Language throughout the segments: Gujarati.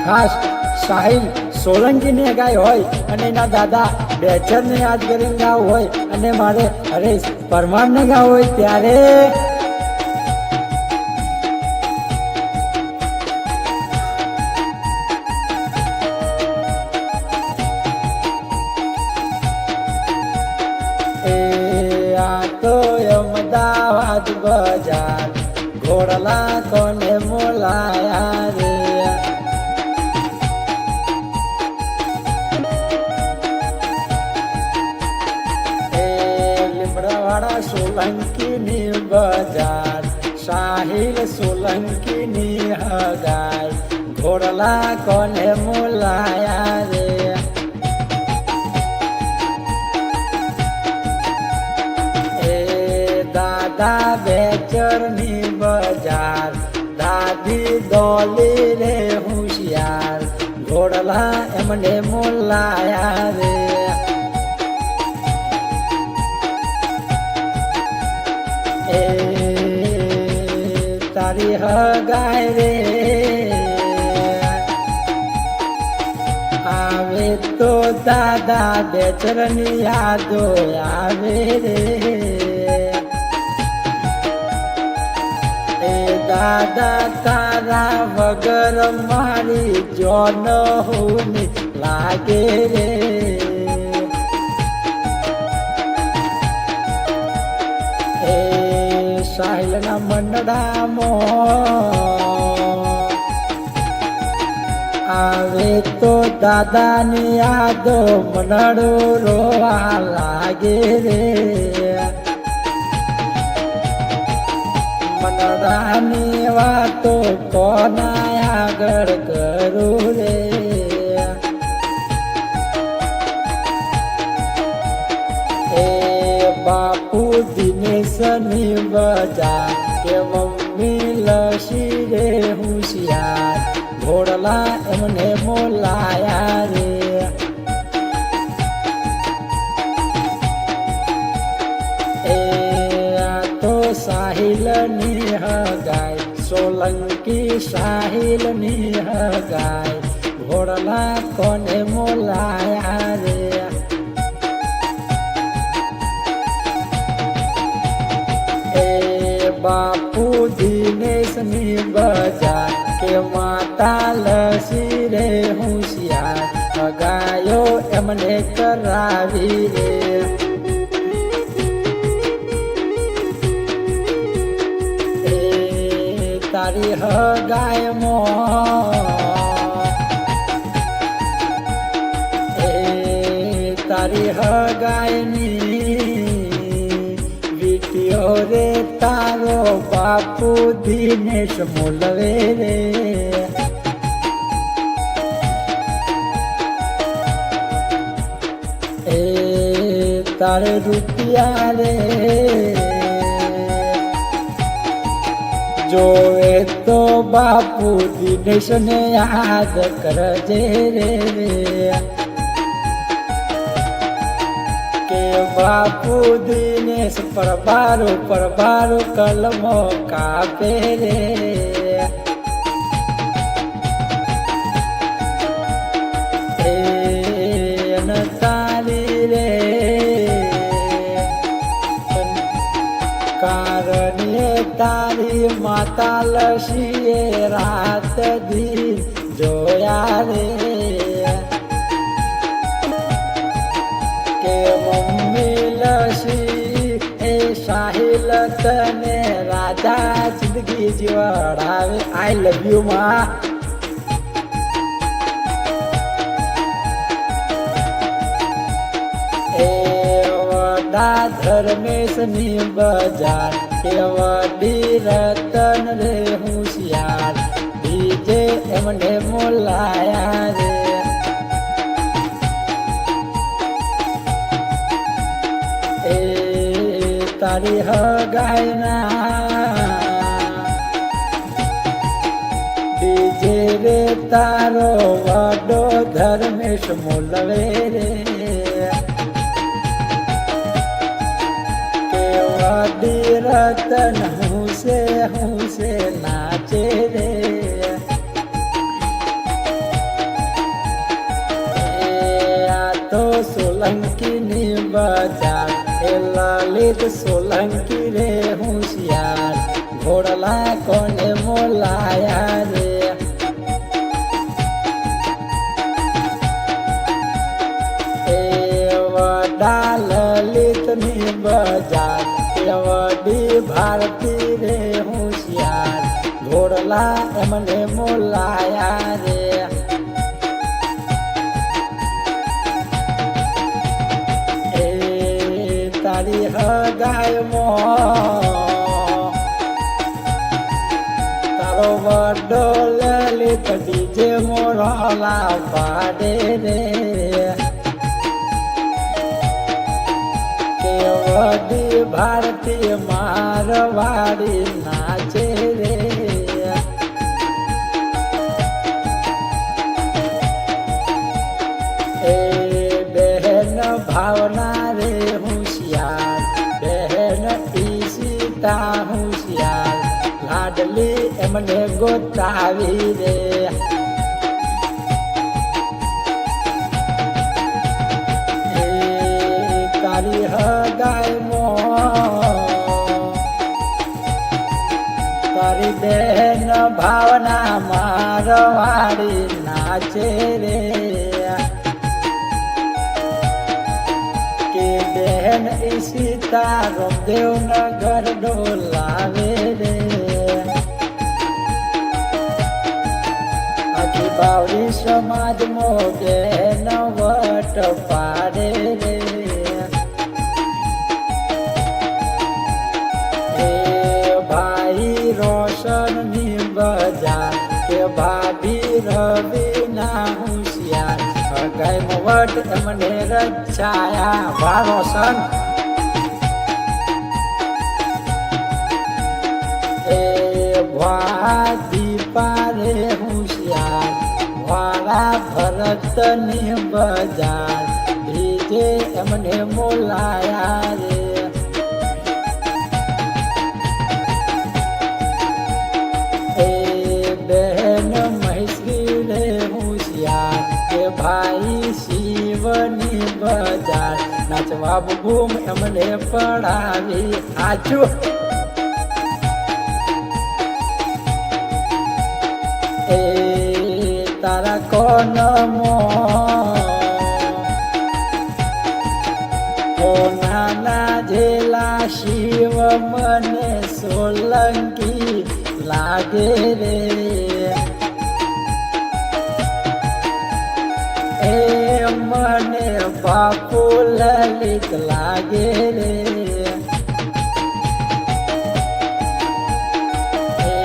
ખાસ સાહિલ સોલંકીને ગાય હોય અને એના દાદા બેચરને યાદ કરીને ગાવ હોય અને મારે હરેશ પરમારને ગાવ હોય ત્યારે આ તો અમદાવાદ બજાર ઘોડલા કોને મોલાયા રે સોલંકીની બજાર સાહિલ સોલંકીની હગાય ઘોડલા કોને મોલાયા રે એ દાદા બેચરની બજાર દાદી દોલી રે હોશિયાર ઘોડલા એમને મોલાયા રે તારી હગાય રે આવે તો દાદા બેચરની યાદો આવે રે એ દાદા તારા વગર મારી જોન હોની લાગે રે સાહિલના મંડળામાં આવે તો દાદાની યાદો મનડો રોવા લાગે રે મંડળાની વાતો કોના આગળ કરું રે બાપુ દિનેશની બજાર કે મમ્મી લસી રે હોશિયાર ઘોડલા એમને મોલાયા રે એ આ તો સાહિલની હગાય સોલંકી સાહિલની હગાય ઘોડલા કોને મોલાયા રે બાપુ દિનેશની બજાર કે માતા લસી રે હોશિયાર ગાયો એમને કરાવી રે એ તારી હગાયમાં એ તારી હગાયની રે તારો બાપુ દિનેશ મોલવે રે એ તારે રૂપિયા રે જોવે તો બાપુ દિનેશ ને યાદ કરજે રે કે બાપુ દિનેશ પરબારો કલમો કાપે રે તારી રે કારણે તારી માતા લસીએ રાત દી જોયા રે સાહિલ તને રાજા જિંદગી જીવડાવે આઈ લવ યુ માં એ વડા ધર્મેશની બજાર કે વડી રતન રે હોશિયાર બીજે એમને મોલાયા રે તારી હગાયના ડીજે રે તારો વડો ધર્મેશ મોલવે રે કે વડી રતન હું છે નાચે રે આ તો સોલંકી ની બજાર એ લલિત સોલંકી રે હોશિયાર ઘોડલા કોને મોલાયા રે એ વડા લલિત ની બજાર એ વડી ભારતી રે હોશિયાર ઘોડલા એમને મોલાયા રે તારી હગાય તારો વડો લલિત ડીજે મોરલા પાડે રે કે વડી ભારતી મારવાડી નાચે રે એ બહેન ભાવના રે બહેન ઈશિતા હોશિયાર લાડલી એમને ગોતાવી રે તારી હગાય તારી બહેન ભાવના મારવાડી નાચે રે બહેન ઈશિતા રમદેવ નગર ડોલાવે રે આખી બાવરી સમાજ મોગે નવટ પાડે રે એ ભાઈ રોશન ની બજાર કે ભાભી રવિ ના હોશિયાર હગાઈ વટ એમને રચાયા વારોસન એ દીપા રે હોશિયાર વાળા ભરત ની બજાર ભીજે એમને મોલાયા રે એ બહેન મહેશ્રી રે હોશિયાર કે ભાઈ શિવની બજાર નાચવા બૂમ એમને પડાવી આજો એ તારા કોન નાના જેલા શિવ મને સોલંકી લાગે રે એ મને બાપુ લલિત લાગે રે એ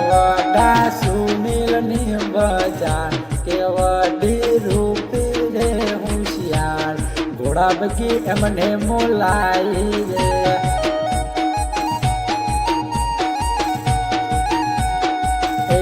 વડા સુનિલ ની બજાર કે વડી રૂપી રે હોશિયાર ઘોડા બગી એમને મોલાઈ રે એ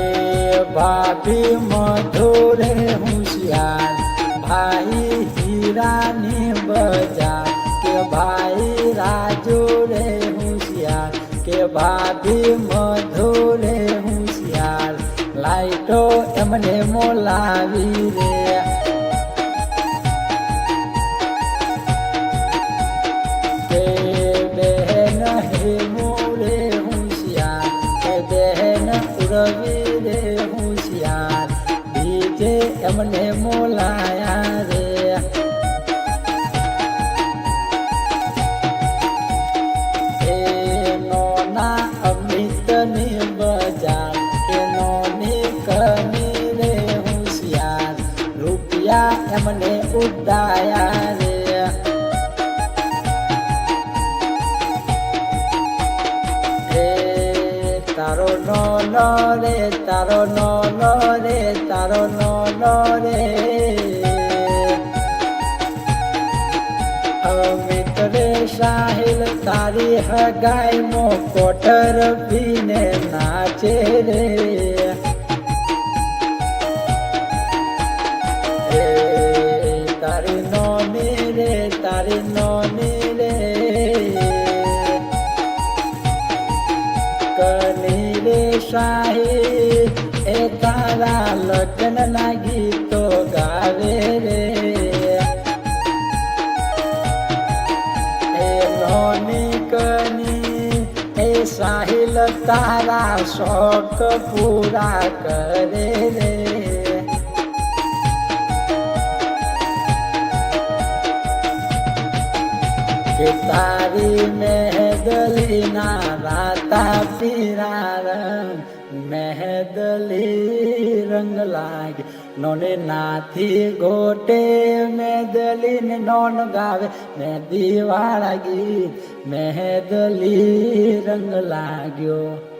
ભાભી મધુરે હોશિયાર ભાઈ હીરાની બજાર કે ભાઈ રાજુ રે હોશિયાર કે ભાભી મધુરે હોશિયાર લાઈટો એમને મોલાવી રે કે બહેન હેમુ રે હોશિયાર કે બહેન ઉરવી રે હોશિયાર ભીજે એમને મોલાયા રે એ નોના અમિત ની બજાર કે નોની કની રે હોશિયાર રૂપિયા એમને ઉડાયા રે તારો નો રે તારો નો રે તારો નો રે અમિત રે સાહિલ તારી હગાઈ મો કોટર પીને નાચે રે તારા લગ્ન ના ગીતો ગાવે રે એ નોની કની એ સાહિલ તારા શોખ પૂરા કરે રે કે તારી મહેદલી ના રાતા પીરા રંગ મહેદલી રંગ લાગે નોને નાથી ગોટે મહેદલી ને નોન ગાવે મેં દીવાળા ગીત મહેદલી રંગ લાગ્યો.